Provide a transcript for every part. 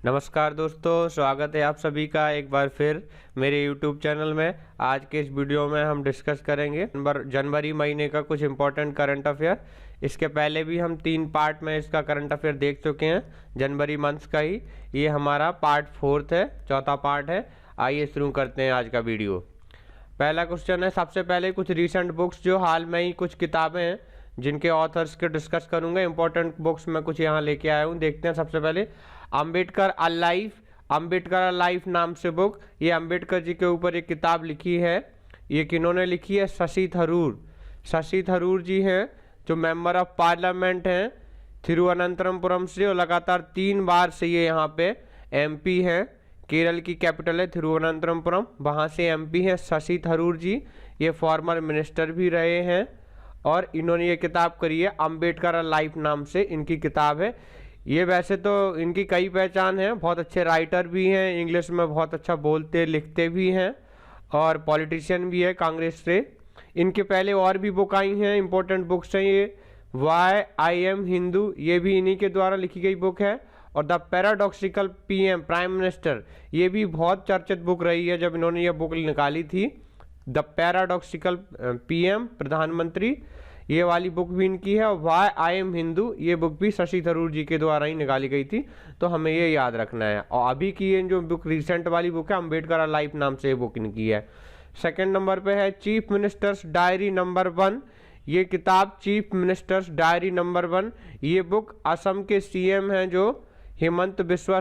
नमस्कार दोस्तों, स्वागत है आप सभी का एक बार फिर मेरे YouTube चैनल में। आज के इस वीडियो में हम डिस्कस करेंगे जनवरी महीने का कुछ इम्पोर्टेंट करंट अफेयर। इसके पहले भी हम 3 पार्ट में इसका करंट अफेयर देख चुके हैं जनवरी मंथ का ही। ये हमारा पार्ट 4 है, चौथा पार्ट है। आइए शुरू करते हैं आज का वीडियो। पहला क्वेश्चन है, सबसे पहले कुछ रिसेंट बुक्स जो हाल में ही कुछ किताबें हैं जिनके ऑथर्स के डिस्कस करूंगा। इंपॉर्टेंट बुक्स मैं कुछ यहाँ लेके आया हूँ, देखते हैं। सबसे पहले अम्बेडकर अ लाइफ नाम से बुक। ये अम्बेडकर जी के ऊपर एक किताब लिखी है। ये किन्होंने लिखी है? शशि थरूर जी हैं, जो मेंबर ऑफ पार्लियामेंट हैं थिरुवनंतपुरम से, और लगातार 3 बार से ये यहाँ पे MP हैं। केरल की कैपिटल है थिरुवनंतपुरम, वहाँ से MP हैं शशि थरूर जी। ये फॉर्मर मिनिस्टर भी रहे हैं और इन्होंने ये किताब करी है। अम्बेडकर लाइफ नाम से इनकी किताब है। ये वैसे तो इनकी कई पहचान है, बहुत अच्छे राइटर भी हैं, इंग्लिश में बहुत अच्छा बोलते लिखते भी हैं और पॉलिटिशियन भी है कांग्रेस से। इनके पहले और भी बुक आई हैं, इंपॉर्टेंट बुक्स हैं। ये वाई आई एम हिंदू, ये भी इन्हीं के द्वारा लिखी गई बुक है। और the paradoxical PM prime minister, ये भी बहुत चर्चित बुक रही है जब इन्होंने ये बुक निकाली थी। द पैराडॉक्सिकल PM प्रधानमंत्री, ये वाली बुक भी इनकी है। और वाई आई एम हिंदू, ये बुक भी शशि थरूर जी के द्वारा ही निकाली गई थी, तो हमें ये याद रखना है। और अभी की ये जो बुक रिसेंट वाली बुक है, अम्बेडकर लाइफ नाम से ये बुक इनकी है। सेकंड नंबर पे है चीफ मिनिस्टर्स डायरी नंबर 1। ये किताब चीफ मिनिस्टर्स डायरी नंबर 1, ये बुक असम के CM हैं जो हिमंता बिस्वा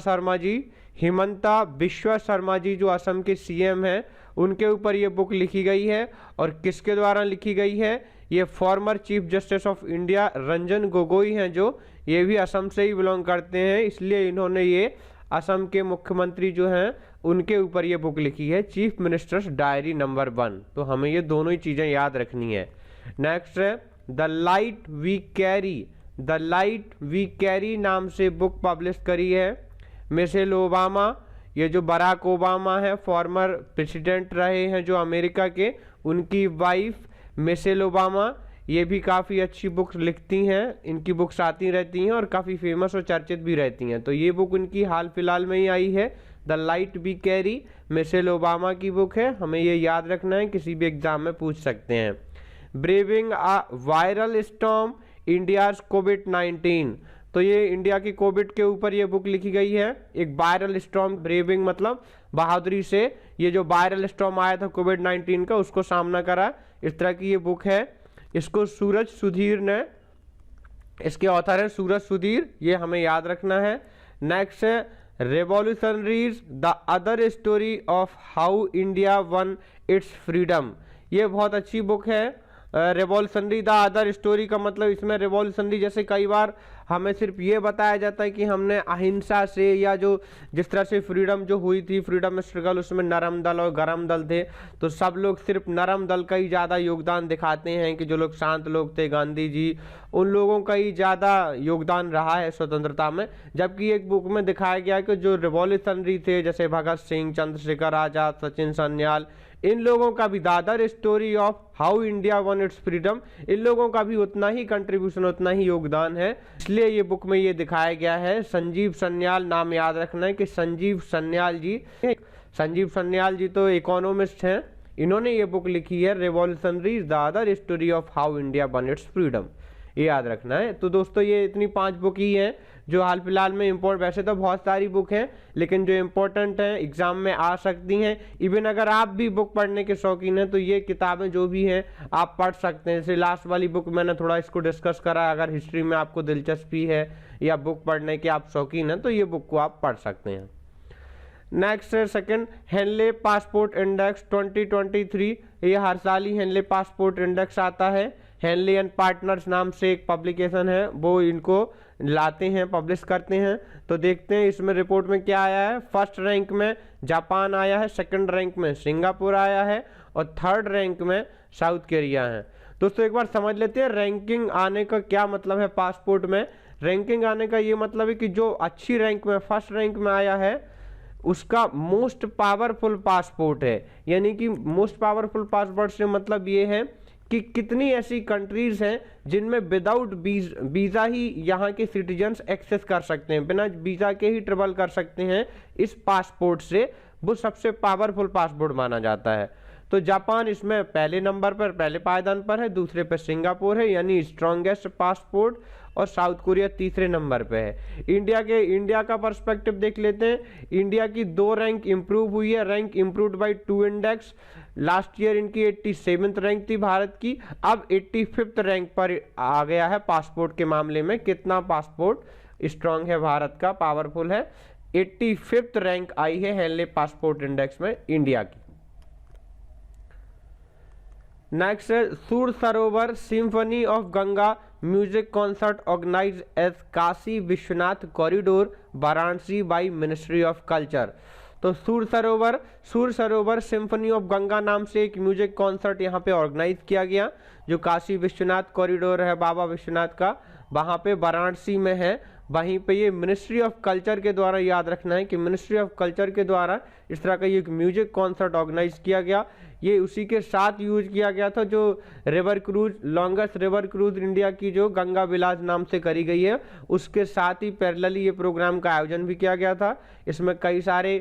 शर्मा जी जो असम के CM हैं, उनके ऊपर ये बुक लिखी गई है। और किसके द्वारा लिखी गई है? ये former chief justice of India Ranjan Gogoi हैं, जो ये भी असम से ही बिलोंग करते हैं, इसलिए इन्होंने ये असम के मुख्यमंत्री जो हैं उनके ऊपर ये बुक लिखी है, चीफ मिनिस्टर्स डायरी नंबर 1। तो हमें ये दोनों ही चीज़ें याद रखनी है। नेक्स्ट है द लाइट वी कैरी नाम से बुक पब्लिश करी है मिशेल ओबामा। ये जो बराक ओबामा है, फॉर्मर प्रेसिडेंट रहे हैं जो अमेरिका के, उनकी वाइफ मिशेल ओबामा, ये भी काफ़ी अच्छी बुक्स लिखती हैं। इनकी बुक्स आती रहती हैं और काफ़ी फेमस और चर्चित भी रहती हैं। तो ये बुक इनकी हाल फिलहाल में ही आई है, the light we carry, Michelle Obama की बुक है। हमें ये याद रखना है, किसी भी एग्जाम में पूछ सकते हैं। Braving a viral storm India's कोविड-19, तो ये इंडिया की कोविड के ऊपर ये बुक लिखी गई है। एक वायरल स्टॉर्म, ब्रेविंग मतलब बहादुरी से ये जो वायरल स्टॉर्म आया था कोविड-19 का, उसको सामना करा, इस तरह की ये बुक है। इसको सूरज सुधीर ने, इसके ऑथर है सूरज सुधीर, ये हमें याद रखना है। नेक्स्ट है revolutionaries the other story of how India won its freedom, ये बहुत अच्छी बुक है। रेवोल्यूशनरी द अदर स्टोरी का मतलब, इसमें रेवोल्यूशनरी जैसे कई बार हमें सिर्फ ये बताया जाता है कि हमने अहिंसा से, या जो जिस तरह से फ्रीडम जो हुई थी, फ्रीडम स्ट्रगल, उसमें नरम दल और गरम दल थे, तो सब लोग सिर्फ नरम दल का ही ज़्यादा योगदान दिखाते हैं कि जो लोग शांत लोग थे, गांधी जी, उन लोगों का ही ज़्यादा योगदान रहा है स्वतंत्रता में। जबकि एक बुक में दिखाया गया कि जो रिवॉल्यूशनरी थे, जैसे भगत सिंह, चंद्रशेखर आज़ाद, सचिन सन्याल, इन लोगों का भी the other story of how India won its freedom, इन लोगों का भी उतना ही कंट्रीब्यूशन, उतना ही योगदान है, इसलिए ये बुक में ये दिखाया गया है। संजीव सन्याल नाम याद रखना है कि संजीव सन्याल जी तो इकोनॉमिस्ट हैं, इन्होंने ये बुक लिखी है revolutionaries the other story of how India won its freedom, ये याद रखना है। तो दोस्तों ये इतनी 5 बुक ही हैं जो हाल फिलहाल में वैसे तो बहुत सारी बुक हैं, लेकिन जो इम्पोर्टेंट हैं, एग्जाम में आ सकती हैं। इवन अगर आप भी बुक पढ़ने के शौकीन हैं तो ये किताबें जो भी हैं आप पढ़ सकते हैं। जैसे लास्ट वाली बुक मैंने थोड़ा इसको डिस्कस करा, अगर हिस्ट्री में आपको दिलचस्पी है या बुक पढ़ने के आप शौकीन हैं तो ये बुक को आप पढ़ सकते हैं। नेक्स्ट है सेकंड, हेनले पासपोर्ट इंडेक्स 2023, ये हर साल ही हेनले पासपोर्ट इंडेक्स आता है। हेनले एंड पार्टनर्स नाम से एक पब्लिकेशन है, वो इनको लाते हैं, पब्लिश करते हैं। तो देखते हैं इसमें रिपोर्ट में क्या आया है। फर्स्ट रैंक में जापान आया है, सेकंड रैंक में सिंगापुर आया है और थर्ड रैंक में साउथ कोरिया है। दोस्तों एक बार समझ लेते हैं रैंकिंग आने का क्या मतलब है। पासपोर्ट में रैंकिंग आने का ये मतलब है कि जो अच्छी रैंक में, फर्स्ट रैंक में आया है, उसका मोस्ट पावरफुल पासपोर्ट है। यानी कि मोस्ट पावरफुल पासपोर्ट से मतलब ये है कि कितनी ऐसी कंट्रीज हैं जिनमें विदाउट वीज़ा ही यहाँ के सिटीजन्स एक्सेस कर सकते हैं, बिना वीज़ा के ही ट्रेवल कर सकते हैं इस पासपोर्ट से। वो सबसे पावरफुल पासपोर्ट माना जाता है। तो जापान इसमें पहले नंबर पर, पहले पायदान पर है, दूसरे पर सिंगापुर है यानी स्ट्रॉन्गेस्ट पासपोर्ट, और साउथ कोरिया तीसरे नंबर पे है। इंडिया का पर्सपेक्टिव देख लेते हैं। इंडिया की 2 रैंक इंप्रूव हुई है, rank improved by 2 index. Last year इनकी 87th रैंक थी भारत की, अब 85th रैंक पर आ गया है पासपोर्ट के मामले में। कितना पासपोर्ट स्ट्रांग है भारत का, पावरफुल है। 85th रैंक आई है हेनले पासपोर्ट इंडेक्स में इंडिया की। नेक्स्ट है Sur Sarovar symphony of Ganga music concert organise as Kashi Vishwanath corridor Varanasi by ministry of culture. तो सूर सरोवर सिम्फनी ऑफ गंगा नाम से एक म्यूजिक कॉन्सर्ट यहाँ पे ऑर्गेनाइज किया गया, जो काशी विश्वनाथ कॉरिडोर है बाबा विश्वनाथ का, वहाँ पे वाराणसी में है। वहीं पे ये मिनिस्ट्री ऑफ कल्चर के द्वारा, याद रखना है कि मिनिस्ट्री ऑफ कल्चर के द्वारा इस तरह का ये म्यूजिक कॉन्सर्ट ऑर्गेनाइज किया गया। ये उसी के साथ यूज किया गया था जो river cruise, longest river cruise India की जो गंगा विलास नाम से करी गई है, उसके साथ ही पैरेलली ये प्रोग्राम का आयोजन भी किया गया था। इसमें कई सारे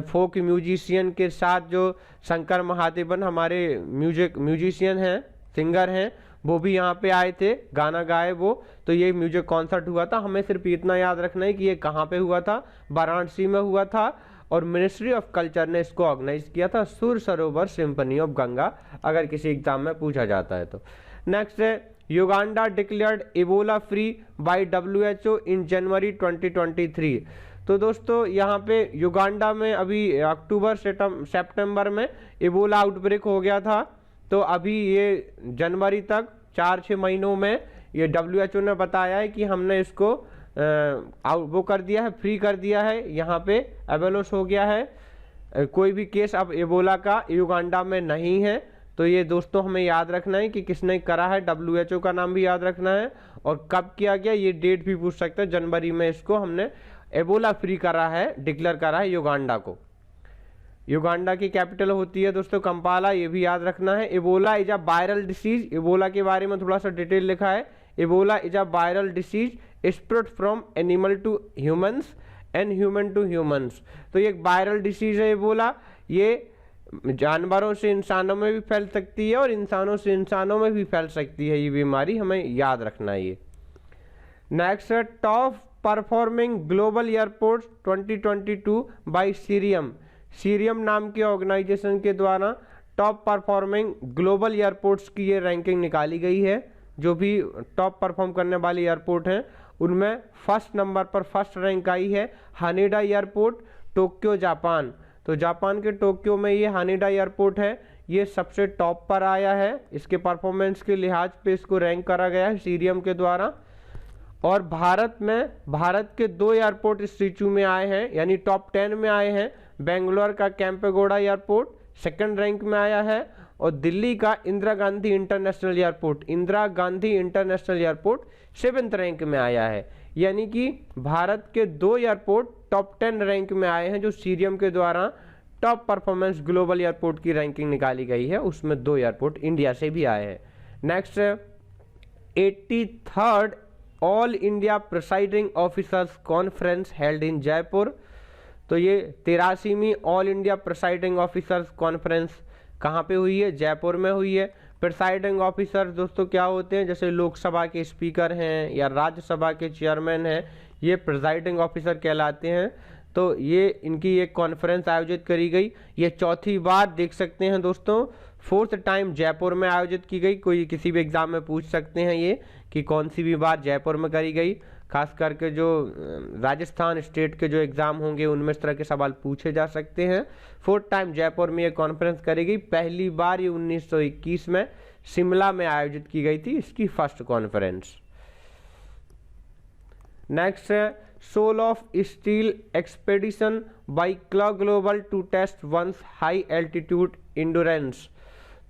फोक म्यूजिशियन के साथ जो शंकर महादेवन हमारे म्यूजिशियन हैं, सिंगर हैं, वो भी यहाँ पे आए थे, गाना गाए वो। तो ये म्यूजिक कॉन्सर्ट हुआ था। हमें सिर्फ इतना याद रखना है कि ये कहाँ पे हुआ था, वाराणसी में हुआ था, और मिनिस्ट्री ऑफ कल्चर ने इसको ऑर्गेनाइज किया था। सूर सरोवर सिम्फनी ऑफ गंगा, अगर किसी एग्जाम में पूछा जाता है तो। नेक्स्ट है Uganda declared Ebola free by WHO in January 2023। तो दोस्तों यहाँ पे युगांडा में अभी अक्टूबर सितंबर में इबोला आउटब्रेक हो गया था। तो अभी ये जनवरी तक 4-6 महीनों में ये WHO ने बताया है कि हमने इसको वो कर दिया है, फ्री कर दिया है, यहाँ पे एबोलिश हो गया है। कोई भी केस अब इबोला का युगांडा में नहीं है। तो ये दोस्तों हमें याद रखना है कि किसने करा है, WHO का नाम भी याद रखना है, और कब किया गया ये डेट भी पूछ सकते हैं। जनवरी में इसको हमने एबोला फ्री करा है, डिक्लेयर करा है युगांडा को। युगांडा की कैपिटल होती है दोस्तों कंपाला, ये भी याद रखना है। Ebola is a viral disease, Ebola के बारे में थोड़ा सा डिटेल लिखा है। Ebola is a viral disease spread from animal to humans and human to humans. तो ये एक वायरल डिसीज है इबोला, ये जानवरों से इंसानों में भी फैल सकती है और इंसानों से इंसानों में भी फैल सकती है ये बीमारी, हमें याद रखना है ये। नेक्स्ट है top performing global airport 2022 by Cirium. Cirium नाम के ऑर्गेनाइजेशन के द्वारा टॉप परफॉर्मिंग ग्लोबल एयरपोर्ट्स की ये रैंकिंग निकाली गई है। जो भी टॉप परफॉर्म करने वाले एयरपोर्ट हैं उनमें फर्स्ट नंबर पर फर्स्ट रैंक आई है हानेडा एयरपोर्ट, टोक्यो जापान। तो जापान के टोक्यो में ये हानेडा एयरपोर्ट है, ये सबसे टॉप पर आया है। इसके परफॉर्मेंस के लिहाज पे इसको रैंक करा गया है सीरियम के द्वारा। और भारत के 2 एयरपोर्ट इस सूची में आए हैं, यानी टॉप 10 में आए हैं। बेंगलोर का कैंपेगौड़ा एयरपोर्ट सेकंड रैंक में आया है, और दिल्ली का Indira Gandhi international airport 7th rank में आया है। यानी कि भारत के 2 एयरपोर्ट टॉप 10 रैंक में आए हैं, जो सीरियम के द्वारा टॉप परफॉर्मेंस ग्लोबल एयरपोर्ट की रैंकिंग निकाली गई है, उसमें 2 एयरपोर्ट इंडिया से भी आए हैं। Next 83rd all India presiding officers conference held in Jaipur. तो ये 83वीं all India presiding officers conference कहाँ पे हुई है, जयपुर में हुई है। प्रिसाइडिंग ऑफिसर दोस्तों क्या होते हैं, जैसे लोकसभा के स्पीकर हैं या राज्यसभा के चेयरमैन हैं, ये प्रिसाइडिंग ऑफिसर कहलाते हैं। तो ये इनकी एक कॉन्फ्रेंस आयोजित करी गई, ये 4थी बार देख सकते हैं दोस्तों, 4th टाइम जयपुर में आयोजित की गई। कोई किसी भी एग्जाम में पूछ सकते हैं ये कि कौन सी भी बार जयपुर में करी गई। खास करके जो राजस्थान स्टेट के जो एग्ज़ाम होंगे उनमें इस तरह के सवाल पूछे जा सकते हैं। 4th टाइम जयपुर में ये कॉन्फ्रेंस करी गई। पहली बार ये 1921 में शिमला में आयोजित की गई थी, इसकी फर्स्ट कॉन्फ्रेंस। नेक्स्ट है soul of steel expedition by claw global to test one's high altitude endurance.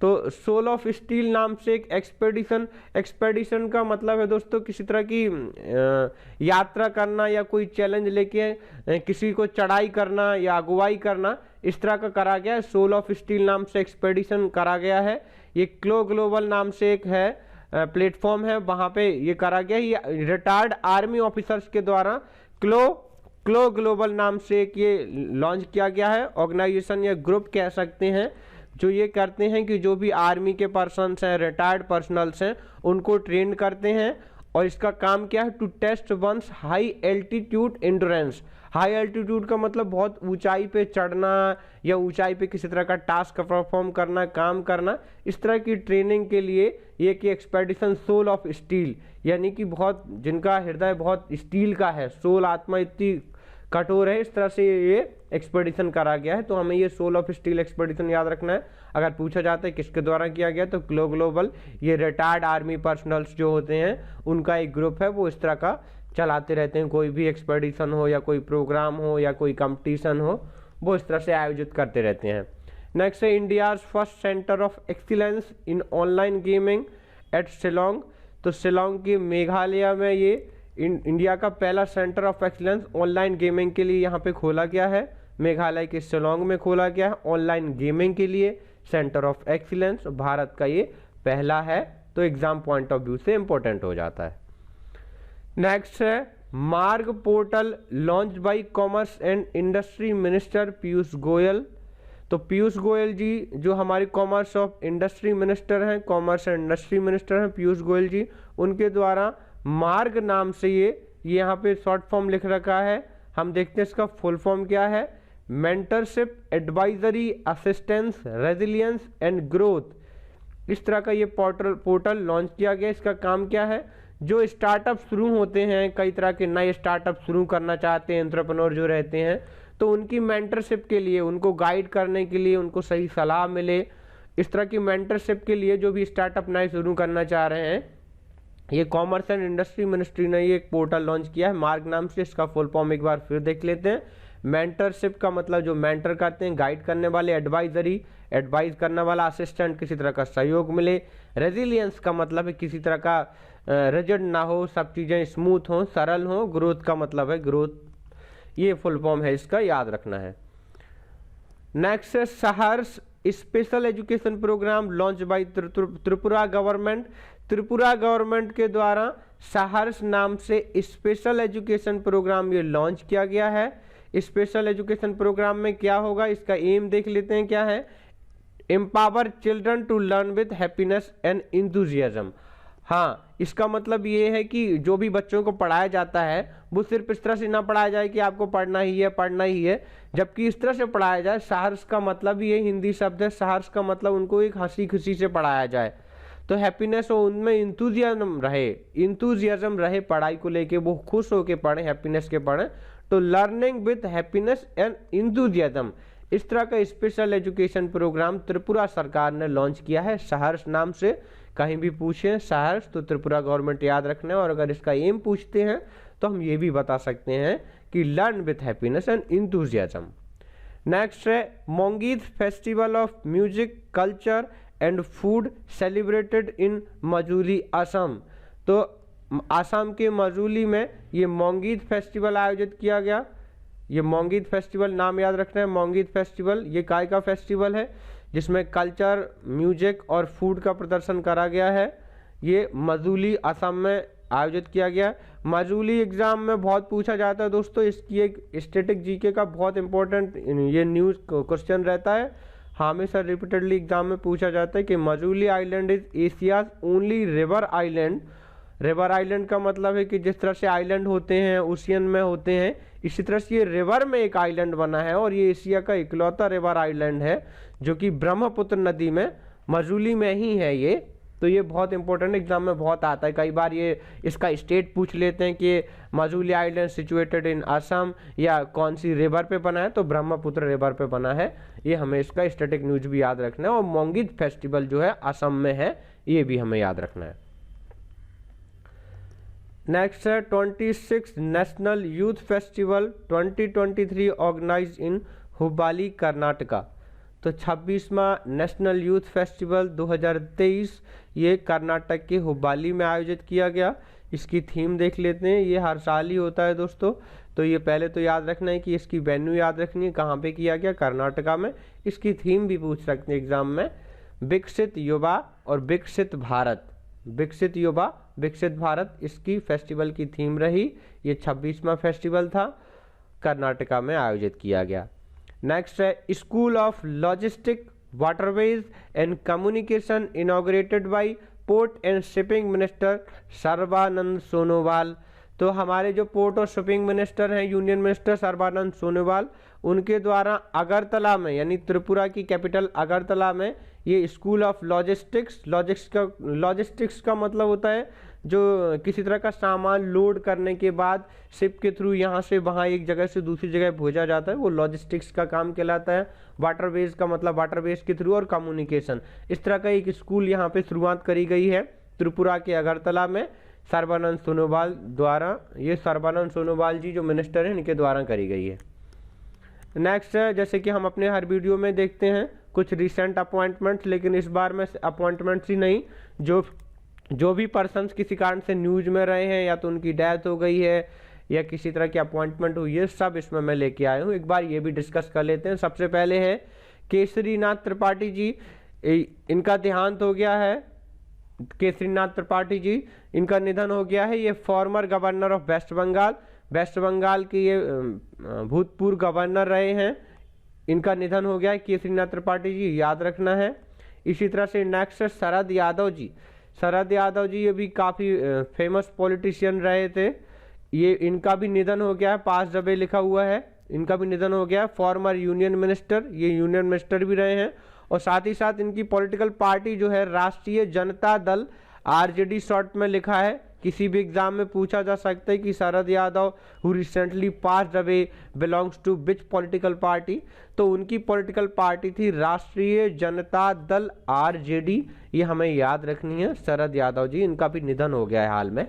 तो सोल ऑफ स्टील नाम से एक एक्सपेडिशन का मतलब है दोस्तों किसी तरह की यात्रा करना या कोई चैलेंज लेके किसी को चढ़ाई करना या अगुवाई करना, इस तरह का करा गया है। सोल ऑफ स्टील नाम से एक्सपेडिशन करा गया है। ये क्लो ग्लोबल नाम से एक है प्लेटफॉर्म है, वहाँ पे ये करा गया। ये रिटायर्ड आर्मी ऑफिसर्स के द्वारा क्लो ग्लोबल नाम से एक ये लॉन्च किया गया है। ऑर्गेनाइजेशन या ग्रुप कह सकते हैं, जो ये करते हैं कि जो भी आर्मी के पर्सन्स हैं, रिटायर्ड पर्सनल्स हैं, उनको ट्रेन करते हैं। और इसका काम क्या है? To test one's high altitude endurance. High altitude का मतलब बहुत ऊंचाई पे चढ़ना या ऊंचाई पे किसी तरह का टास्क परफॉर्म करना, काम करना, इस तरह की ट्रेनिंग के लिए ये कि एक्सपेडिशन सोल ऑफ स्टील, यानी कि बहुत जिनका हृदय बहुत स्टील का है, सोल आत्मा इतनी कठोर है, इस तरह से ये एक्सपेडिशन करा गया है। तो हमें ये सोल ऑफ स्टील एक्सपेडिशन याद रखना है। अगर पूछा जाता है किसके द्वारा किया गया, तो क्लो ग्लोबल, ये रिटायर्ड आर्मी पर्सनल्स जो होते हैं उनका एक ग्रुप है, वो इस तरह का चलाते रहते हैं। कोई भी एक्सपेडिशन हो या कोई प्रोग्राम हो या कोई कंपटीशन हो, वो इस तरह से आयोजित करते रहते हैं। नेक्स्ट है India's first centre of excellence in online gaming at Shillong. तो शिलोंग के मेघालय में ये इंडिया का पहला centre of excellence online gaming के लिए यहाँ पे खोला गया है। मेघालय के शिलोंग में खोला गया है ऑनलाइन गेमिंग के लिए सेंटर ऑफ एक्सीलेंस। भारत का ये पहला है, तो एग्जाम पॉइंट ऑफ व्यू से इंपॉर्टेंट हो जाता है। नेक्स्ट है मार्ग portal launch by commerce and industry minister Piyush Goyal. तो पीयूष गोयल जी जो हमारे कॉमर्स ऑफ इंडस्ट्री मिनिस्टर हैं, कॉमर्स एंड इंडस्ट्री मिनिस्टर हैं पीयूष गोयल जी, उनके द्वारा मार्ग नाम से ये यहाँ पे शॉर्ट फॉर्म लिख रखा है। हम देखते हैं इसका फुल फॉर्म क्या है। Mentorship, advisory, assistance, resilience and growth, इस तरह का ये पोर्टल लॉन्च किया गया। इसका काम क्या है? जो स्टार्टअप शुरू होते हैं, कई तरह के नए स्टार्टअप शुरू करना चाहते हैं एंटरप्रेन्योर जो रहते हैं, तो उनकी मेंटरशिप के लिए, उनको गाइड करने के लिए, उनको सही सलाह मिले, इस तरह की मेंटरशिप के लिए जो भी स्टार्टअप नए शुरू करना चाह रहे हैं, ये कॉमर्स एंड इंडस्ट्री मिनिस्ट्री ने ये एक पोर्टल लॉन्च किया है मार्ग नाम से। इसका फुल फॉर्म एक बार फिर देख लेते हैं। मेंटरशिप का मतलब जो मेंटर करते हैं, गाइड करने वाले, एडवाइजरी, एडवाइज करने वाला, असिस्टेंट, किसी तरह का सहयोग मिले। रेजिलियंस का मतलब है किसी तरह का रिजिड ना हो, सब चीज़ें स्मूथ हो, सरल हो। ग्रोथ का मतलब है ग्रोथ, ये फुल फॉर्म है, इसका याद रखना है। नेक्स्ट है Saharsh special education programme launch by Tripura government. Tripura government के द्वारा सहर्ष नाम से स्पेशल एजुकेशन प्रोग्राम ये लॉन्च किया गया है। स्पेशल एजुकेशन प्रोग्राम में क्या होगा, इसका एम देख लेते हैं क्या है। Empower children to learn with happiness and enthusiasm. हाँ, इसका मतलब ये है कि जो भी बच्चों को पढ़ाया जाता है वो सिर्फ इस तरह से ना पढ़ाया जाए कि आपको पढ़ना ही है, पढ़ना ही है, जबकि इस तरह से पढ़ाया जाए। सहर्ष का मतलब ये हिंदी शब्द है, सहर्ष का मतलब उनको एक हंसी खुशी से पढ़ाया जाए, तो हैप्पीनेस हो, उनमें इंथुजियाज्म रहे पढ़ाई को लेके, वो खुश होके पढ़ें, हैप्पीनेस के पढ़ें। तो learning with happiness and enthusiasm, इस तरह का स्पेशल एजुकेशन प्रोग्राम त्रिपुरा सरकार ने लॉन्च किया है सहर्ष नाम से। कहीं भी पूछें सहर्ष तो त्रिपुरा गवर्नमेंट याद रखना है। और अगर इसका एम पूछते हैं तो हम ये भी बता सकते हैं कि learn with happiness and enthusiasm. Next है Mongeet festival of music, culture and food celebrated in Majuli Assam. तो असम के मजूली में ये मोंगीत फेस्टिवल आयोजित किया गया। ये मोंगीत फेस्टिवल नाम याद रखना है। मोंगीत फेस्टिवल ये काय का फेस्टिवल है जिसमें कल्चर, म्यूजिक और फूड का प्रदर्शन करा गया है। ये मजूली असम में आयोजित किया गया। मजूली एग्जाम में बहुत पूछा जाता है दोस्तों, इसकी एक स्टैटिक जीके का बहुत इंपॉर्टेंट ये न्यूज़ क्वेश्चन रहता है, हमेशा रिपीटेडली एग्जाम में पूछा जाता है कि Majuli island is Asia's only river island. River island का मतलब है कि जिस तरह से आइलैंड होते हैं ओशियन में होते हैं, इसी तरह से ये रिवर में एक आइलैंड बना है और ये एशिया का इकलौता रिवर आइलैंड है जो कि ब्रह्मपुत्र नदी में मजूली में ही है ये। तो ये बहुत इंपॉर्टेंट एग्जाम में बहुत आता है, कई बार ये इसका स्टेट पूछ लेते हैं कि Majuli island situated in Assam या कौन सी रिवर पे बना है, तो ब्रह्मपुत्र रिवर पे बना है। ये हमें इसका स्टैटिक न्यूज भी याद रखना है। और मोंगीत फेस्टिवल जो है असम में है, ये भी हमें याद रखना है। नेक्स्ट है 26 नेशनल यूथ फेस्टिवल 2023 ऑर्गेनाइज इन हुब्बाली कर्नाटका। तो 26वां नेशनल यूथ फेस्टिवल 2023 ये कर्नाटक के हुब्बाली में आयोजित किया गया। इसकी थीम देख लेते हैं, ये हर साल ही होता है दोस्तों। तो ये पहले तो याद रखना है कि इसकी वेन्यू याद रखनी है, कहाँ पे किया गया, कर्नाटका में। इसकी थीम भी पूछ सकते हैं एग्जाम में, विकसित युवा और विकसित भारत। विकसित युवा विकसित भारत इसकी फेस्टिवल की थीम रही। ये 26वां फेस्टिवल था, कर्नाटका में आयोजित किया गया। नेक्स्ट है school of logistic waterways and communication inaugurated bye port and shipping minister Sarbananda Sonowal. तो हमारे जो पोर्ट और शिपिंग मिनिस्टर हैं, यूनियन मिनिस्टर सर्बानंद सोनोवाल, उनके द्वारा अगरतला में, यानी त्रिपुरा की कैपिटल अगरतला में, ये स्कूल ऑफ लॉजिस्टिक्स का मतलब होता है जो किसी तरह का सामान लोड करने के बाद शिप के थ्रू यहाँ से वहाँ एक जगह से दूसरी जगह भेजा जाता है, वो लॉजिस्टिक्स का काम कहलाता है। वाटरवेज का मतलब वाटरवेज के थ्रू, और कम्युनिकेशन, इस तरह का एक स्कूल यहाँ पे शुरुआत करी गई है त्रिपुरा के अगरतला में सर्बानंद सोनोवाल द्वारा। ये सर्बानंद सोनोवाल जी जो मिनिस्टर हैं, इनके द्वारा करी गई है। नेक्स्ट है, जैसे कि हम अपने हर वीडियो में देखते हैं कुछ रिसेंट अपॉइंटमेंट्स, लेकिन इस बार में अपॉइंटमेंट्स ही नहीं, जो भी पर्सन्स किसी कारण से न्यूज में रहे हैं, या तो उनकी डेथ हो गई है या किसी तरह की अपॉइंटमेंट हुई है, सब इसमें मैं लेके आया हूँ। एक बार ये भी डिस्कस कर लेते हैं। सबसे पहले है केसरीनाथ त्रिपाठी जी, इनका देहांत हो गया है। केसरीनाथ त्रिपाठी जी, इनका निधन हो गया है। ये former governor of West Bengal, West Bengal के ये भूतपूर्व गवर्नर रहे हैं। इनका निधन हो गया है केसरीनाथ त्रिपाठी जी, याद रखना है। इसी तरह से नेक्स्ट है शरद यादव जी। शरद यादव जी ये भी काफ़ी फेमस पॉलिटिशियन रहे थे। ये इनका भी निधन हो गया है, पास जबे लिखा हुआ है, इनका भी निधन हो गया है। फॉर्मर यूनियन मिनिस्टर, ये यूनियन मिनिस्टर भी रहे हैं। और साथ ही साथ इनकी पॉलिटिकल पार्टी जो है राष्ट्रीय जनता दल, आरजेडी शॉर्ट में लिखा है। किसी भी एग्जाम में पूछा जा सकता है कि Sharad Yadav who recently passed away belongs to which political party, तो उनकी पॉलिटिकल पार्टी थी राष्ट्रीय जनता दल, आरजेडी। ये हमें याद रखनी है। शरद यादव जी, इनका भी निधन हो गया है हाल में।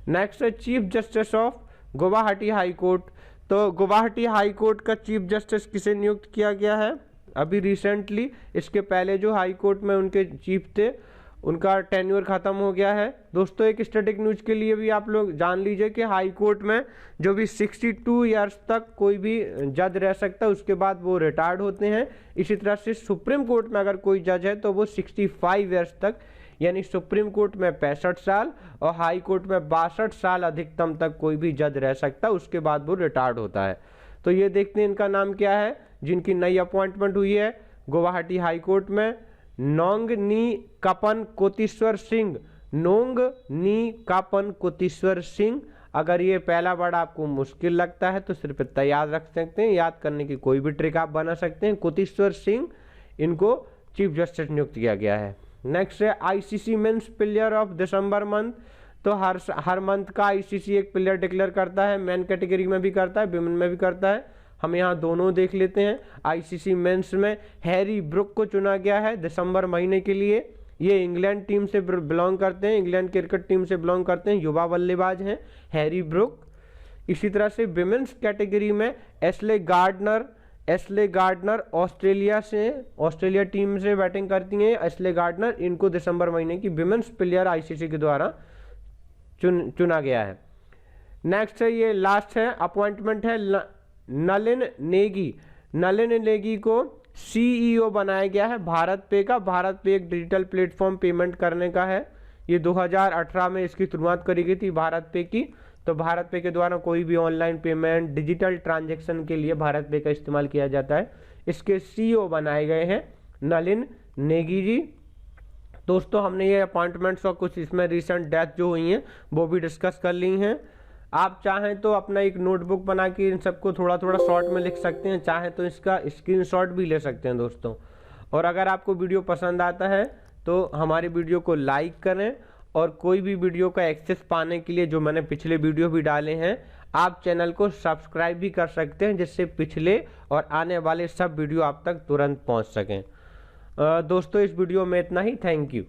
नेक्स्ट है chief justice of Guwahati high court. तो गुवाहाटी हाई कोर्ट का चीफ जस्टिस किसे नियुक्त किया गया है? अभी रिसेंटली, इसके पहले जो हाई कोर्ट में उनके चीफ थे, उनका टेन्योर खत्म हो गया है। दोस्तों एक स्टैटिक न्यूज के लिए भी आप लोग जान लीजिए कि हाई कोर्ट में जो भी 62 ईयर्स तक कोई भी जज रह सकता है, उसके बाद वो रिटायर्ड होते हैं। इसी तरह से सुप्रीम कोर्ट में अगर कोई जज है तो वो 65 ईयर्स तक, यानी सुप्रीम कोर्ट में 65 साल और हाई कोर्ट में 62 साल अधिकतम तक कोई भी जज रह सकता है, उसके बाद वो रिटायर्ड होता है। तो ये देखते हैं इनका नाम क्या है जिनकी नई अपॉइंटमेंट हुई है गुवाहाटी हाई कोर्ट में। नोंग नी कापन कोतेश्वर सिंह, नोंग नी कापन कोतेश्वर सिंह। अगर ये पहला वर्ड आपको मुश्किल लगता है तो सिर्फ इतना याद रख सकते हैं, याद करने की कोई भी ट्रिक आप बना सकते हैं। कोतेश्वर सिंह, इनको चीफ जस्टिस नियुक्त किया गया है। नेक्स्ट है ICC men's player of December month. तो हर मंथ का आईसीसी एक प्लेयर डिक्लेयर करता है, मेन कैटेगरी में भी करता है, विमेन में भी करता है। हम यहाँ दोनों देख लेते हैं। आईसीसी मेंस में हैरी ब्रुक को चुना गया है दिसंबर महीने के लिए। ये इंग्लैंड टीम से बिलोंग करते हैं, इंग्लैंड क्रिकेट टीम से बिलोंग करते हैं, युवा बल्लेबाज हैं हैरी ब्रुक। इसी तरह से विमेंस कैटेगरी में एस्ले गार्डनर ऑस्ट्रेलिया टीम से बैटिंग करती हैं। एस्ले गार्डनर, इनको दिसंबर महीने की विमेंस प्लेयर आईसीसी के द्वारा चुना गया है। नेक्स्ट है, ये लास्ट है अपॉइंटमेंट है नलिन नेगी को सीईओ बनाया गया है भारत पे का। भारत पे एक डिजिटल प्लेटफॉर्म पेमेंट करने का है। ये 2018 में इसकी शुरुआत करी गई थी भारत पे की। तो भारत पे के द्वारा कोई भी ऑनलाइन पेमेंट, डिजिटल ट्रांजैक्शन के लिए भारत पे का इस्तेमाल किया जाता है। इसके सीईओ बनाए गए हैं नलिन नेगी जी। दोस्तों हमने ये अपॉइंटमेंट्स और कुछ इसमें रिसेंट डेथ जो हुई हैं वो भी डिस्कस कर ली हैं। आप चाहें तो अपना एक नोटबुक बना के इन सबको थोड़ा थोड़ा शॉर्ट में लिख सकते हैं, चाहें तो इसका स्क्रीनशॉट भी ले सकते हैं दोस्तों। और अगर आपको वीडियो पसंद आता है तो हमारी वीडियो को लाइक करें, और कोई भी वीडियो का एक्सेस पाने के लिए जो मैंने पिछले वीडियो भी डाले हैं, आप चैनल को सब्सक्राइब भी कर सकते हैं, जिससे पिछले और आने वाले सब वीडियो आप तक तुरंत पहुंच सकें। दोस्तों इस वीडियो में इतना ही। Thank you.